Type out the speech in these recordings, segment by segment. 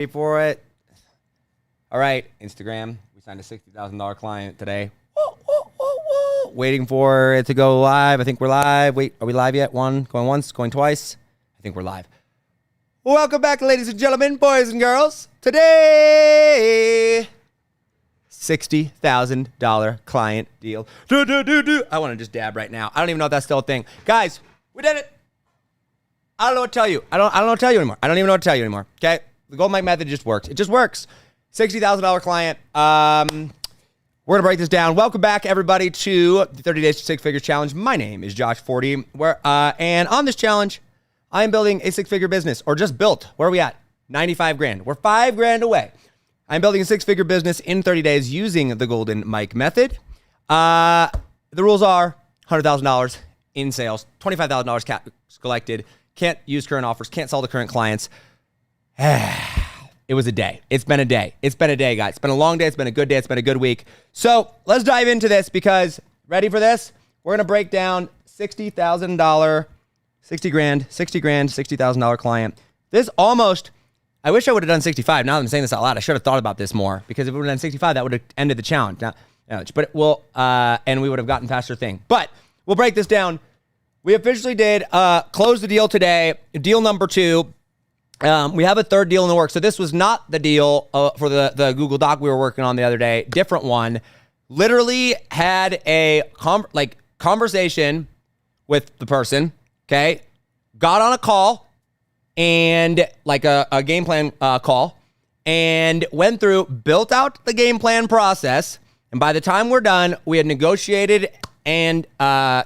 For it. All right, Instagram. We signed a $60,000 client today. Waiting for it to go live. I think we're live. Wait, are we live yet? Going once, going twice. I think we're live. Welcome back, ladies and gentlemen, boys and girls. Today, $60,000 client deal. I want to just dab right now. I don't even know if that's still a thing. Guys, we did it. I don't know what to tell you. I don't know what to tell you anymore. I don't even know what to tell you anymore. Okay? The Gold Mike method just works. It just works. $60,000 client. We're going to break this down. Welcome back, everybody, to the 30 Days to Six Figures Challenge. My name is Josh Forti. And on this challenge, I am building a six-figure business, or just built. Where are we at? 95 grand. We're 5 grand away. I'm building a six-figure business in 30 days using the Golden Mike method. The rules are $100,000 in sales, $25,000 collected. Can't use current offers. Can't sell to current clients. It was a day. It's been a day. It's been a day, guys. It's been a long day. It's been a good day. It's been a good week. So let's dive into this because, ready for this? We're going to break down $60,000, 60 grand, $60,000 client. This almost, I wish I would have done 65. Now that I'm saying this out loud, I should have thought about this more because if we would have done 65, that would have ended the challenge. But and we would have gotten faster thing. But we'll break this down. We officially did close the deal today. Deal number 2. We have a third deal in the works. So this was not the deal for the Google Doc we were working on the other day. Different one. Literally had a conversation with the person. Okay, got on a call and like a game plan call, and went through, built out the game plan process. And by the time we're done, we had negotiated and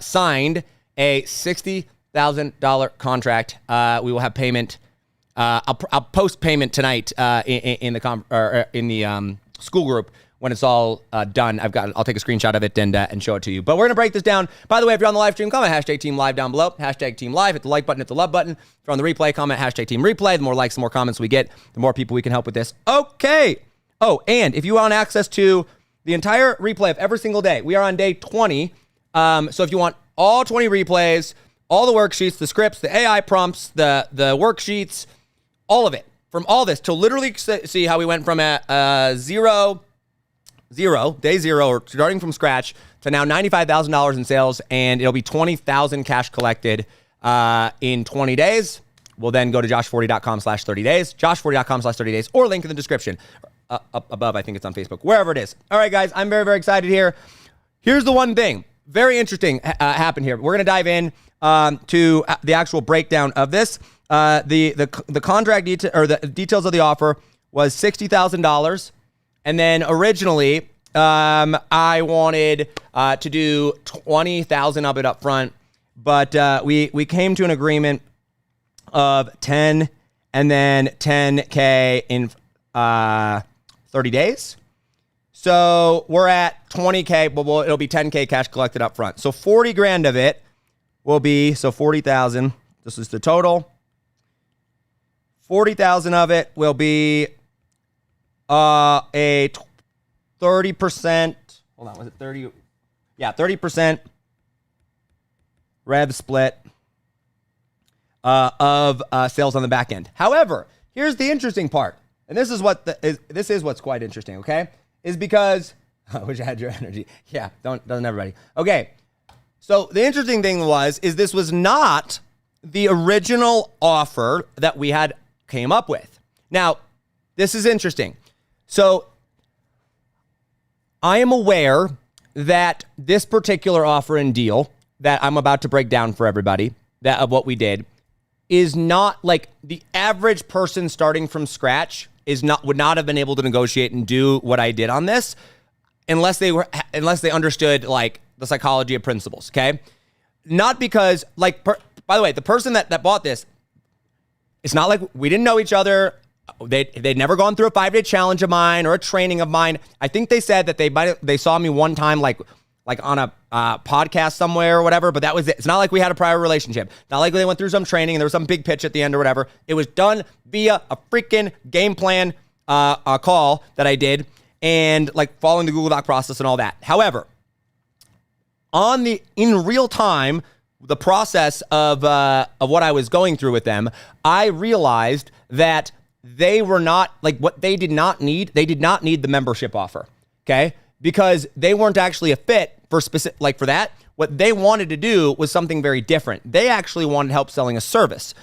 signed a $60,000 contract. We will have payment. I'll post payment tonight in the school group when it's all done. I'll take a screenshot of it and show it to you. But we're gonna break this down. By the way, if you're on the live stream, comment hashtag Team Live down below. Hashtag Team Live. Hit the like button. Hit the love button. If you're on the replay, comment hashtag Team Replay. The more likes, the more comments we get, the more people we can help with this. Okay. Oh, and if you want access to the entire replay of every single day, we are on day 20. So if you want all 20 replays, all the worksheets, the scripts, the AI prompts, the worksheets, all of it, from all this to literally see how we went from day zero, or starting from scratch, to now $95,000 in sales, and it'll be $20,000 cash collected in 20 days. We'll then go to joshforti.com/30 days, joshforti.com/30 days, or link in the description up above. I think it's on Facebook, wherever it is. All right, guys, I'm very, very excited here. Here's the one thing. Very interesting happened here. We're going to dive in to the actual breakdown of this. The contract or the details of the offer was $60,000. And then originally, I wanted to do $20,000 of it up front, but we came to an agreement of 10 and then $10K in 30 days. So we're at $20K, but it'll be $10K cash collected up front. So 40 grand of it will be, so 40,000. This is the total. 40,000 of it will be a 30%. Hold on, was it 30? Yeah, 30% rev split of sales on the back end. However, here's the interesting part, and this is what's quite interesting. Okay, is because I wish I had your energy. Yeah, doesn't everybody? Okay, so the interesting thing is this was not the original offer that we had came up with. Now, this is interesting. So I am aware that this particular offer and deal that I'm about to break down for everybody, that of what we did, is not like the average person starting from scratch would not have been able to negotiate and do what I did on this unless they understood like the psychology of principles. Okay, not because by the way, the person that bought this, it's not like we didn't know each other. They'd never gone through a 5-day challenge of mine or a training of mine. I think they said that they saw me one time like on a podcast somewhere or whatever, but that was it. It's not like we had a prior relationship. Not like they went through some training and there was some big pitch at the end or whatever. It was done via a freaking game plan call that I did, and like following the Google Doc process and all that. However, in real time, the process of what I was going through with them, I realized that they were not like what they did not need. They did not need the membership offer. Okay. Because they weren't actually a fit for specific, like for that. What they wanted to do was something very different. They actually wanted help selling a service.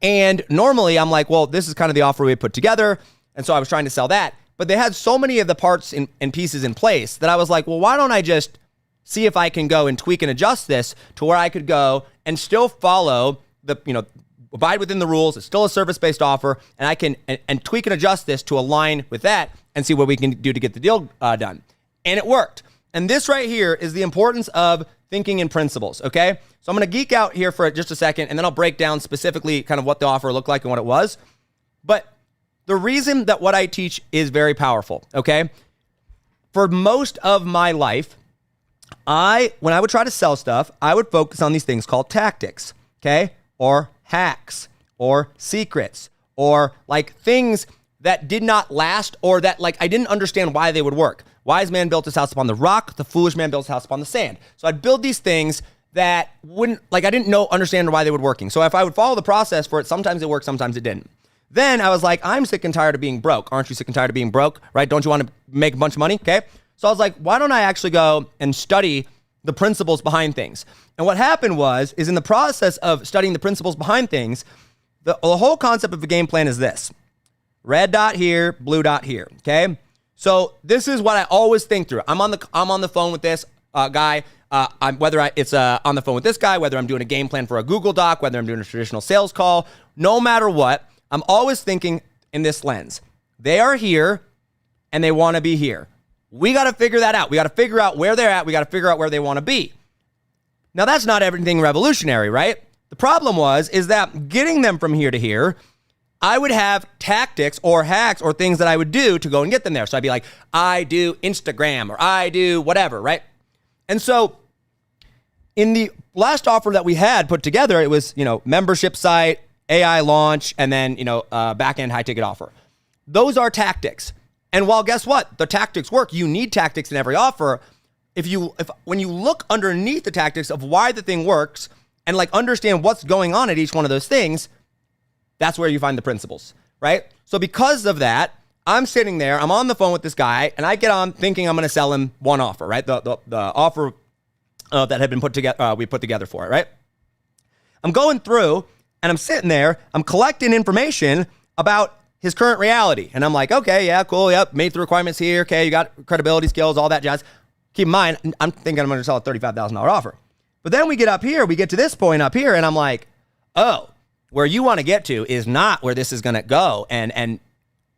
And normally I'm like, well, this is kind of the offer we put together. And so I was trying to sell that. But they had so many of the parts and pieces in place that I was like, well, why don't I just see if I can go and tweak and adjust this to where I could go and still follow the, abide within the rules. It's still a service-based offer. And I can and tweak and adjust this to align with that and see what we can do to get the deal done. And it worked. And this right here is the importance of thinking in principles, okay? So I'm going to geek out here for just a second, and then I'll break down specifically kind of what the offer looked like and what it was. But the reason that what I teach is very powerful, okay? For most of my life, when I would try to sell stuff, I would focus on these things called tactics, okay? Or hacks, or secrets, or like things that did not last, or that like I didn't understand why they would work. Wise man built his house upon the rock. The foolish man built his house upon the sand. So I'd build these things that wouldn't, like I didn't understand why they would working. So if I would follow the process for it, sometimes it worked, sometimes it didn't. Then I was like, I'm sick and tired of being broke. Aren't you sick and tired of being broke, right? Don't you want to make a bunch of money? Okay. So I was like, why don't I actually go and study the principles behind things? And what happened is in the process of studying the principles behind things, the whole concept of a game plan is this: red dot here, blue dot here. Okay. So this is what I always think through. I'm on the phone with this guy. It's on the phone with this guy, whether I'm doing a game plan for a Google Doc, whether I'm doing a traditional sales call, no matter what, I'm always thinking in this lens. They are here and they want to be here. We got to figure that out. We got to figure out where they're at. We got to figure out where they want to be. Now that's not everything revolutionary, right? The problem is that getting them from here to here, I would have tactics or hacks or things that I would do to go and get them there. So I'd be like, I do Instagram or I do whatever, right? And so in the last offer that we had put together, it was, membership site, AI launch, and then, back-end high ticket offer. Those are tactics. And while guess what? The tactics work. You need tactics in every offer. When you look underneath the tactics of why the thing works and like understand what's going on at each one of those things, that's where you find the principles, right? So because of that, I'm sitting there, I'm on the phone with this guy, and I get on thinking I'm going to sell him one offer, right? The offer that had been put together, we put together for it, right? I'm going through, and I'm sitting there, I'm collecting information about his current reality, and I'm like, okay, yeah, cool, yep, made the requirements here, okay, you got credibility skills, all that jazz. Keep in mind, I'm thinking I'm going to sell a $35,000 offer. But then we get to this point up here, and I'm like, oh, where you want to get to is not where this is going to go and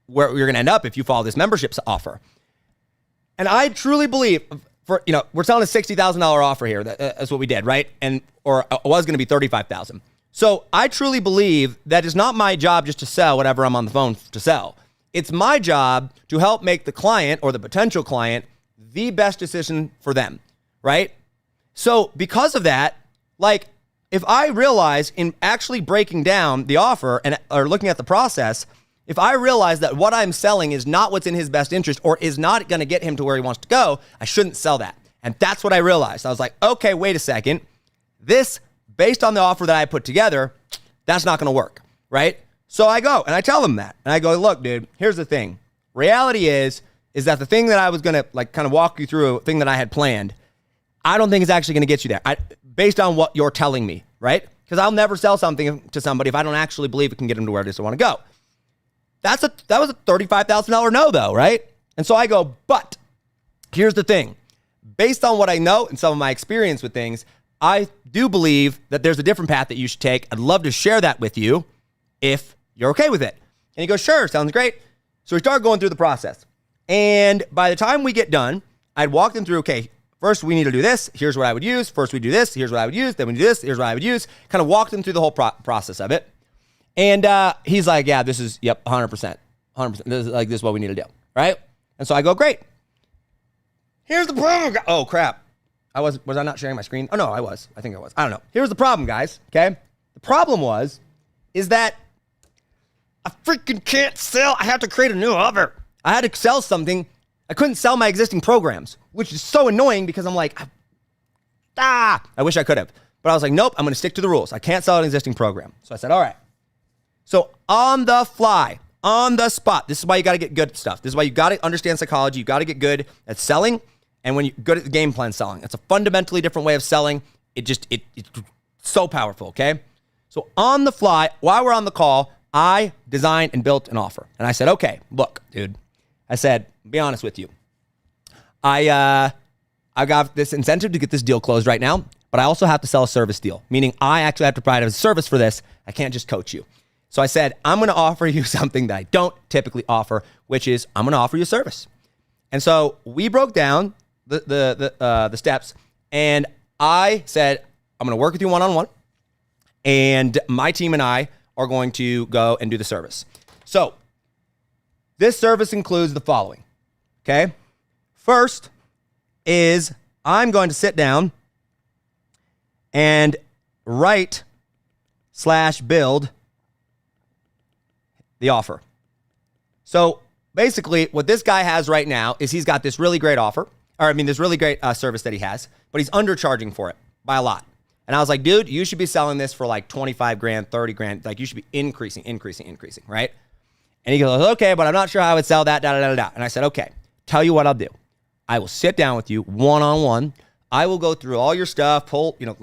where you're going to end up if you follow this membership offer. And I truly believe we're selling a $60,000 offer here. That's what we did, right? Or it was going to be $35,000. So I truly believe that it's not my job just to sell whatever I'm on the phone to sell. It's my job to help make the client or the potential client the best decision for them, right? So because of that, if I realize in actually breaking down the offer or looking at the process, if I realize that what I'm selling is not what's in his best interest or is not going to get him to where he wants to go, I shouldn't sell that. And that's what I realized. I was like, okay, wait a second. This, based on the offer that I put together, that's not going to work, right? So I go and I tell him that. And I go, look, dude, here's the thing. Reality is that the thing that I was going to kind of walk you through, a thing that I had planned, I don't think it's actually going to get you there. Based on what you're telling me, right? Because I'll never sell something to somebody if I don't actually believe it can get them to where it is I want to go. That was a $35,000 no, though, right? And so I go, but here's the thing. Based on what I know and some of my experience with things, I do believe that there's a different path that you should take. I'd love to share that with you if you're okay with it. And he goes, sure, sounds great. So we start going through the process. And by the time we get done, I'd walk them through, okay, first, we need to do this. Here's what I would use. First, we do this. Here's what I would use. Then we do this. Here's what I would use. Kind of walk them through the whole process of it. And he's like, yeah, this is, 100%. 100%. This is what we need to do, right? And so I go, great. Here's the problem. Oh, crap. Was I not sharing my screen? Oh, no, I was. I think I was. I don't know. Here's the problem, guys, okay? The problem is that I freaking can't sell. I have to create a new offer. I had to sell something. I couldn't sell my existing programs, which is so annoying because I'm like, I wish I could have. But I was like, nope, I'm going to stick to the rules. I can't sell an existing program. So I said, all right. So on the fly, on the spot. This is why you got to get good at stuff. This is why you got to understand psychology. You got to get good at selling. And when you're good at the game plan selling, it's a fundamentally different way of selling. It's so powerful, okay? So on the fly, while we're on the call, I designed and built an offer. And I said, okay, look, dude. I said, be honest with you. I got this incentive to get this deal closed right now, but I also have to sell a service deal, meaning I actually have to provide a service for this. I can't just coach you. So I said, I'm going to offer you something that I don't typically offer, which is I'm going to offer you a service. And so we broke down the steps, and I said, I'm going to work with you one-on-one, and my team and I are going to go and do the service. So this service includes the following, okay? First is I'm going to sit down and write/build the offer. So basically what this guy has right now is he's got this really great offer, this really great service that he has, but he's undercharging for it by a lot. And I was like, dude, you should be selling this for like 25 grand, 30 grand. Like you should be increasing, right? And he goes, okay, but I'm not sure how I would sell that, And I said, okay, tell you what I'll do. I will sit down with you one-on-one. I will go through all your stuff,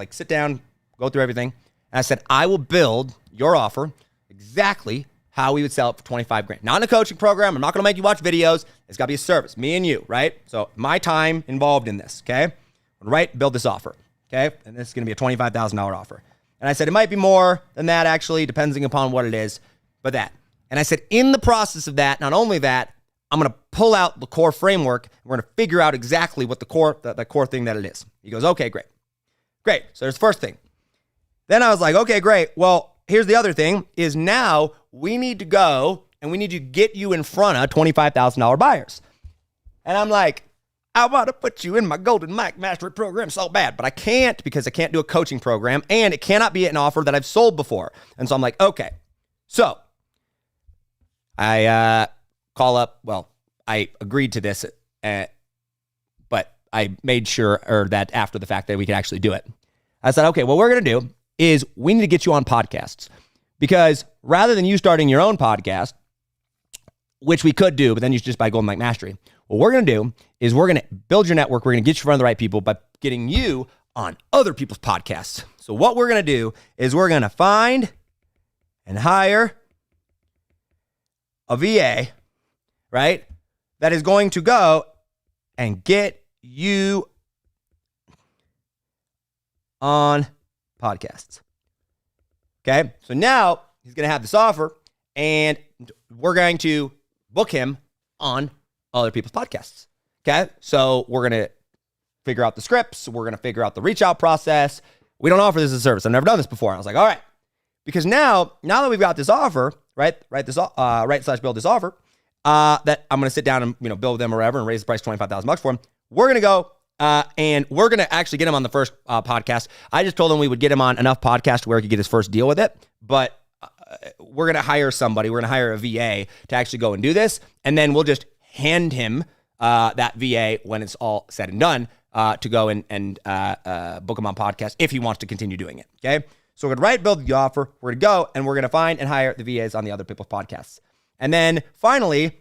sit down, go through everything. And I said, I will build your offer exactly how we would sell it for 25 grand. Not in a coaching program. I'm not going to make you watch videos. It's got to be a service, me and you, right? So my time involved in this, okay? Build this offer, okay? And this is going to be a $25,000 offer. And I said, it might be more than that, actually, depending upon what it is, but that. And I said, in the process of that, not only that, I'm going to pull out the core framework. We're going to figure out exactly what the core thing that it is. He goes, okay, great. So there's the first thing. Then I was like, okay, great. Well, here's the other thing is now we need to go and we need to get you in front of $25,000 buyers. And I'm like, I want to put you in my Golden Mike Mastery program so bad, but I can't because I can't do a coaching program and it cannot be an offer that I've sold before. And so I'm like, okay. So I I agreed to this, but I made sure that after the fact that we could actually do it. I said, okay, what we're going to do is we need to get you on podcasts because rather than you starting your own podcast, which we could do, but then you should just buy Golden Mike Mastery. What we're going to do is we're going to build your network. We're going to get you in front of the right people by getting you on other people's podcasts. So what we're going to do is we're going to find and hire a VA, right, that is going to go and get you on podcasts. Okay, so now he's going to have this offer, and we're going to book him on other people's podcasts. Okay, so we're going to figure out the scripts. We're going to figure out the reach out process. We don't offer this as a service. I've never done this before. I was like, all right, because now that we've got this offer, write/build this offer, that I'm going to sit down and build them or whatever and raise the price $25,000 for him. We're going to go and we're going to actually get him on the first podcast. I just told him we would get him on enough podcasts where he could get his first deal with it, but we're going to hire somebody. We're going to hire a VA to actually go and do this, and then we'll just hand him that VA when it's all said and done to go and book him on podcast if he wants to continue doing it. Okay, so we're going to build the offer. We're going to go and we're going to find and hire the VAs on the other people's podcasts. And then finally,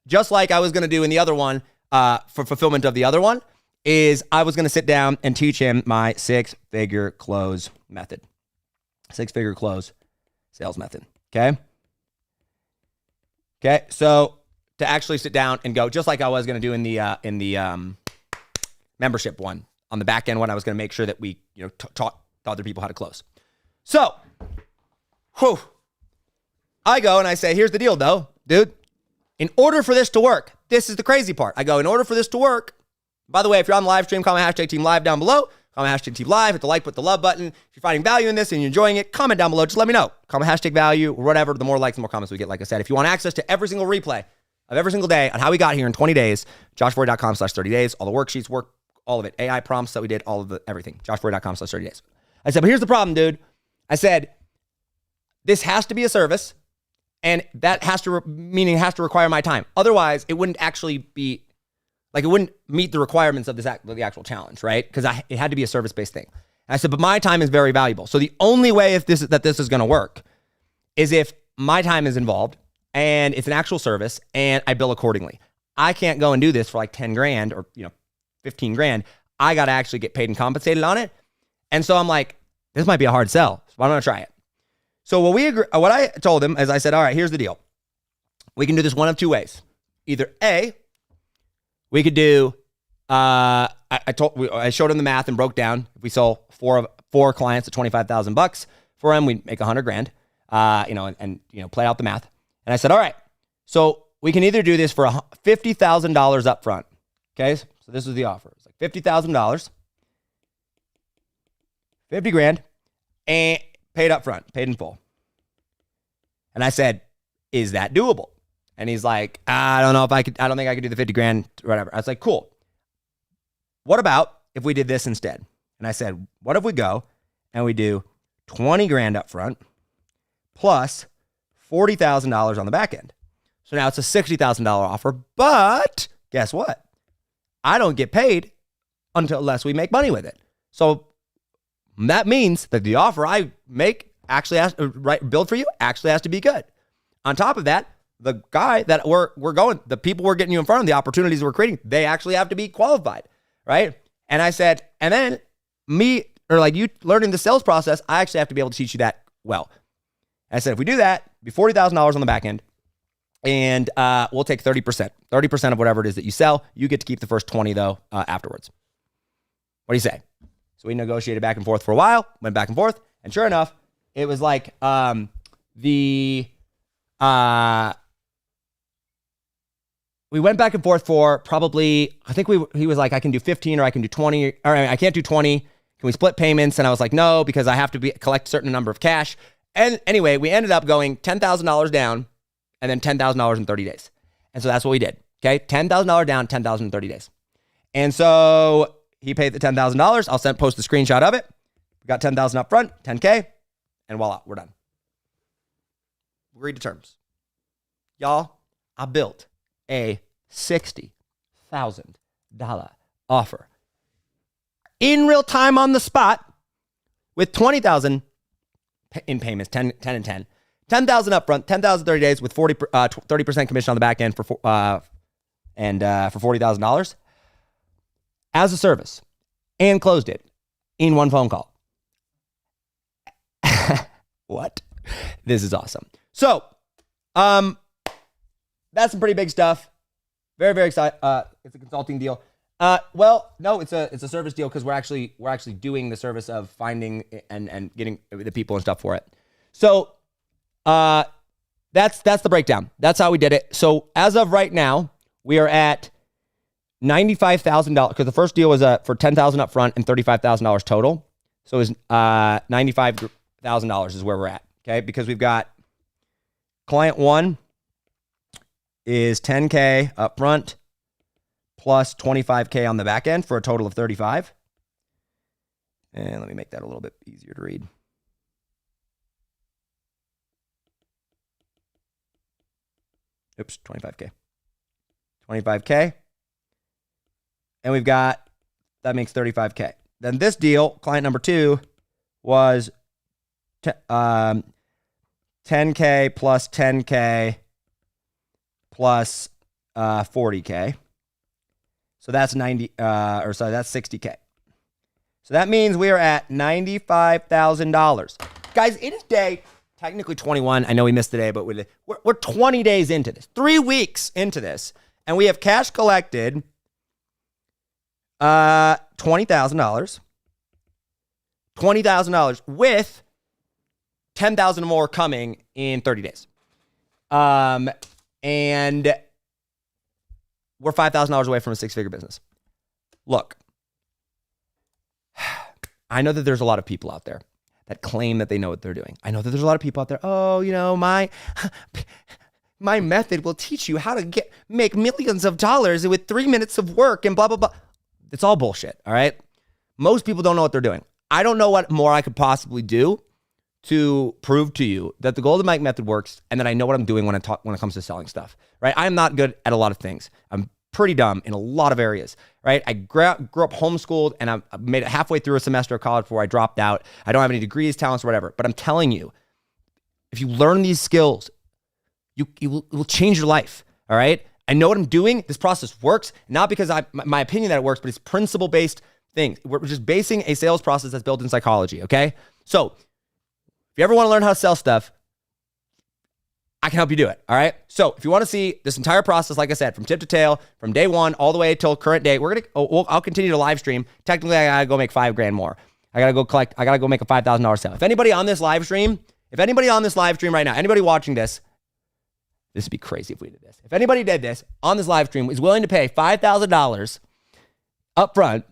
just like I was going to do in the other one, for fulfillment of the other one, is I was going to sit down and teach him my six-figure close method. Six-figure close sales method. Okay? Okay, so to actually sit down and go, just like I was going to do in the membership one, on the back end one, I was going to make sure that we taught other people how to close. So, I go and I say, here's the deal though, dude. In order for this to work, this is the crazy part. I go, in order for this to work, by the way, if you're on the live stream, comment #team live down below. Comment #team live, hit the like, put the love button. If you're finding value in this and you're enjoying it, comment down below. Just let me know. Comment #value or whatever. The more likes, the more comments we get, like I said. If you want access to every single replay of every single day on how we got here in 20 days, joshforry.com/30 days. All the worksheets, all of it. AI prompts that we did, all of everything. joshforry.com/30 days. I said, but here's the problem, dude. I said, this has to be a service. And that has to, meaning it has to require my time. Otherwise, it wouldn't actually be, it wouldn't meet the requirements of the actual challenge, right? Because it had to be a service-based thing. And I said, but my time is very valuable. So the only way this is going to work is if my time is involved and it's an actual service, and I bill accordingly. I can't go and do this for like 10 grand or 15 grand. I got to actually get paid and compensated on it. And so I'm like, this might be a hard sell. So I'm going to try it. So what I told him is I said, all right, here's the deal. We can do this one of two ways. Either A, we could do, I showed him the math and broke down. If we sold four clients at $25,000 for him, we'd make 100 grand, and play out the math. And I said, all right, so we can either do this for $50,000 up front. Okay. So this was the offer. It's like $50,000, 50 grand, and paid up front, paid in full. And I said, is that doable? And he's like, I don't know if I could, I don't think I could do the 50 grand or whatever. I was like, cool. What about if we did this instead? And I said, what if we go and we do 20 grand up front plus $40,000 on the back end? So now it's a $60,000 offer, but guess what? I don't get paid unless we make money with it. So that means that the offer I make actually has build for you actually has to be good. On top of that, the guy that the people we're getting you in front of, the opportunities we're creating, they actually have to be qualified, right? And I said, and then you learning the sales process, I actually have to be able to teach you that well. And I said, if we do that, it'd be $40,000 on the back end, and we'll take 30% of whatever it is that you sell. You get to keep the first 20 though afterwards. What do you say? So we negotiated back and forth for a while, went back and forth, and sure enough, it was like we went back and forth for probably, I think he was like, I can do 15 or I can do 20, or I can't do 20. Can we split payments? And I was like, no, because I have to collect a certain number of cash. And anyway, we ended up going $10,000 down and then $10,000 in 30 days. And so that's what we did. Okay. $10,000 down, $10,000 in 30 days. And so he paid the $10,000. I'll post the screenshot of it. We got 10,000 up front, 10K, and voila, we're done. Agreed to terms. Y'all, I built a $60,000 offer in real time on the spot with 20,000 in payments, 10 and 10. 10,000 up front, 10,000 30 days with 30% commission on the back end for $40,000 as a service, and closed it in one phone call. What? This is awesome. So, that's some pretty big stuff. Very, very excited. It's a consulting deal. Well, no, it's a service deal because we're actually doing the service of finding and getting the people and stuff for it. So, that's the breakdown. That's how we did it. So as of right now, we are at $95,000 because the first deal was for $10,000 up front and $35,000 total. So it's $95,000 is where we're at. Okay, because we've got client one is 10K up front plus 25K on the back end for a total of 35. And let me make that a little bit easier to read. Oops, 25K. 25K. And we've got, that makes 35K. Then this deal, client number two, was 10K plus 10K plus 40K. So that's that's 60K. So that means we are at $95,000. Guys, it is day technically 21. I know we missed the day, but we're 20 days into this, 3 weeks into this, and we have cash collected $20,000. $20,000 with 10,000 more coming in 30 days. And we're $5,000 away from a six-figure business. Look, I know that there's a lot of people out there that claim that they know what they're doing. I know that there's a lot of people out there, my method will teach you how to make millions of dollars with 3 minutes of work and blah, blah, blah. It's all bullshit, all right? Most people don't know what they're doing. I don't know what more I could possibly do to prove to you that the Golden Mike method works and that I know what I'm doing when it comes to selling stuff, right? I'm not good at a lot of things. I'm pretty dumb in a lot of areas, right? I grew up homeschooled and I made it halfway through a semester of college before I dropped out. I don't have any degrees, talents, or whatever. But I'm telling you, if you learn these skills, it will change your life. All right. I know what I'm doing. This process works, not because my opinion that it works, but it's principle-based things. We're just basing a sales process that's built in psychology. Okay. So if you ever want to learn how to sell stuff, I can help you do it. All right. So if you want to see this entire process, like I said, from tip to tail, from day one all the way till current day, I'll continue to live stream. Technically, I gotta go make $5,000 more. I gotta go make a $5,000 sale. If anybody on this live stream right now, anybody watching this would be crazy if we did this. If anybody did this on this live stream, is willing to pay $5,000 up front,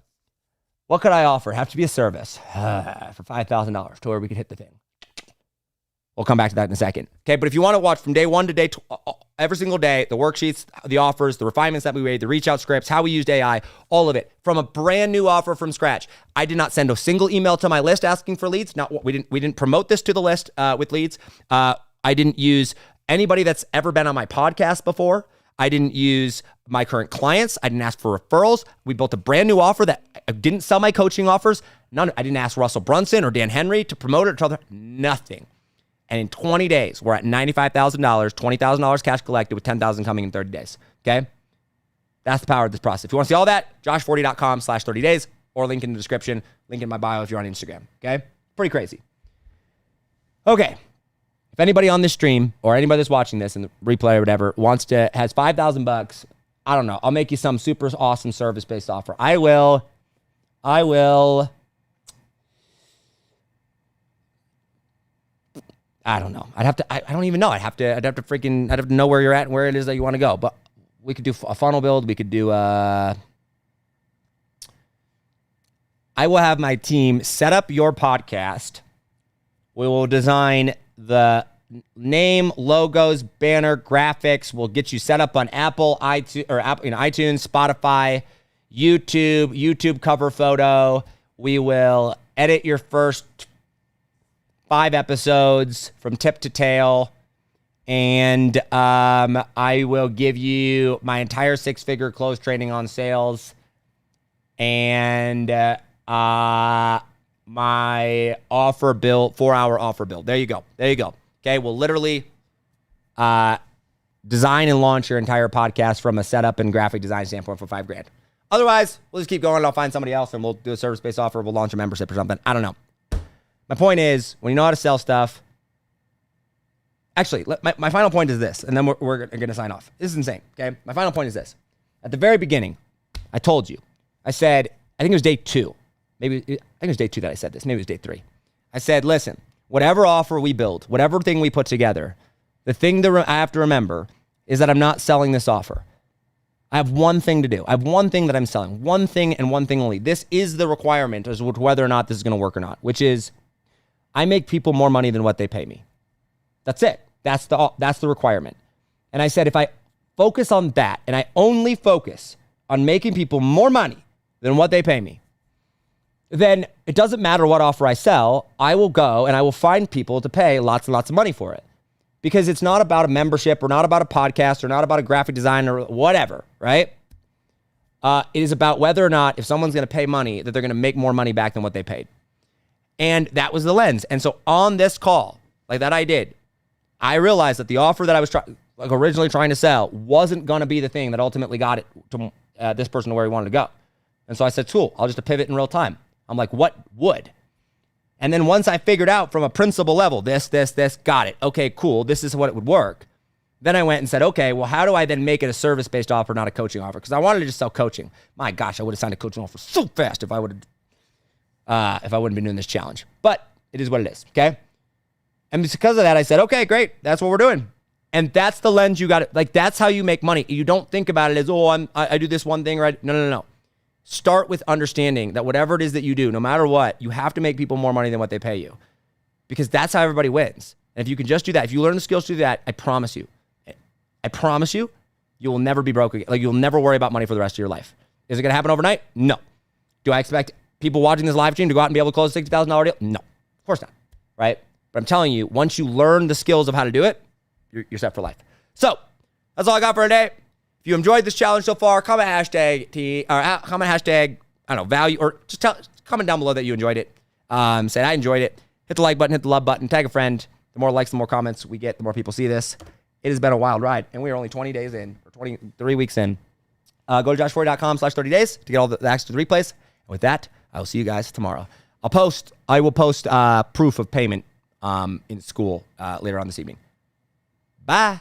what could I offer? Have to be a service for $5,000 to where we could hit the thing. We'll come back to that in a second. Okay, but if you want to watch from day one to day every single day, the worksheets, the offers, the refinements that we made, the reach out scripts, how we used AI, all of it from a brand new offer from scratch. I did not send a single email to my list asking for leads. We didn't promote this to the list with leads. I didn't use anybody that's ever been on my podcast before. I didn't use my current clients. I didn't ask for referrals. We built a brand new offer that I didn't sell my coaching offers. I didn't ask Russell Brunson or Dan Henry to promote it. Nothing. And in 20 days, we're at $95,000, $20,000 cash collected with $10,000 coming in 30 days. Okay. That's the power of this process. If you want to see all that, josh40.com/30 days or link in the description, link in my bio if you're on Instagram. Okay. Pretty crazy. Okay. If anybody on this stream or anybody that's watching this in the replay or whatever has $5,000, I don't know. I'll make you some super awesome service-based offer. I will. I don't know. I don't even know. I'd have to know where you're at and where it is that you want to go. But we could do a funnel build. We could do I will have my team set up your podcast. We will design the name, logos, banner, graphics. We'll get you set up on Apple, iTunes, Spotify, YouTube cover photo. We will edit your first 5 episodes from tip to tail. And I will give you my entire 6-figure close training on sales. And my offer build, 4-hour offer build. There you go. Okay, we'll literally design and launch your entire podcast from a setup and graphic design standpoint for $5,000. Otherwise, we'll just keep going. I'll find somebody else and we'll do a service-based offer. We'll launch a membership or something. I don't know. My point is, when you know how to sell stuff, actually, my final point is this, and then we're going to sign off. This is insane, okay? My final point is this. At the very beginning, I told you, I said, I think it was day 2. I think it was day 2 that I said this. Maybe it was day 3. I said, listen, whatever offer we build, whatever thing we put together, the thing that I have to remember is that I'm not selling this offer. I have one thing to do. I have one thing that I'm selling. One thing and one thing only. This is the requirement as to whether or not this is going to work or not, which is I make people more money than what they pay me. That's it. That's the requirement. And I said, if I focus on that and I only focus on making people more money than what they pay me, then it doesn't matter what offer I sell. I will go and I will find people to pay lots and lots of money for it. Because it's not about a membership or not about a podcast or not about a graphic design or whatever, right? It is about whether or not if someone's going to pay money, that they're going to make more money back than what they paid. And that was the lens. And so on this call, like that I did, I realized that the offer that I was originally trying to sell wasn't going to be the thing that ultimately got it to this person to where he wanted to go. And so I said, cool, I'll just pivot in real time. I'm like, what would? And then once I figured out from a principle level, this, got it. Okay, cool. This is what it would work. Then I went and said, okay, well, how do I then make it a service-based offer, not a coaching offer? Because I wanted to just sell coaching. My gosh, I would have signed a coaching offer so fast if I wouldn't been doing this challenge. But it is what it is, okay? And because of that, I said, okay, great. That's what we're doing. And that's the lens you got. Like, that's how you make money. You don't think about it as, I do this one thing, right? No. Start with understanding that whatever it is that you do, no matter what, you have to make people more money than what they pay you. Because that's how everybody wins. And if you can just do that, if you learn the skills to do that, I promise you, you will never be broke again. Like, you'll never worry about money for the rest of your life. Is it going to happen overnight? No. Do I expect people watching this live stream to go out and be able to close a $60,000 deal? No, of course not, right? But I'm telling you, once you learn the skills of how to do it, you're set for life. So that's all I got for today. If you enjoyed this challenge so far, comment hashtag I don't know, value, or just comment down below that you enjoyed it. Say I enjoyed it. Hit the like button, hit the love button, tag a friend. The more likes, the more comments we get, the more people see this. It has been a wild ride, and we are only 20 days in, or 23 weeks in. Go to joshforry.com/30 days to get all the access to the replays. And with that, I will see you guys tomorrow. I will post proof of payment in school later on this evening. Bye.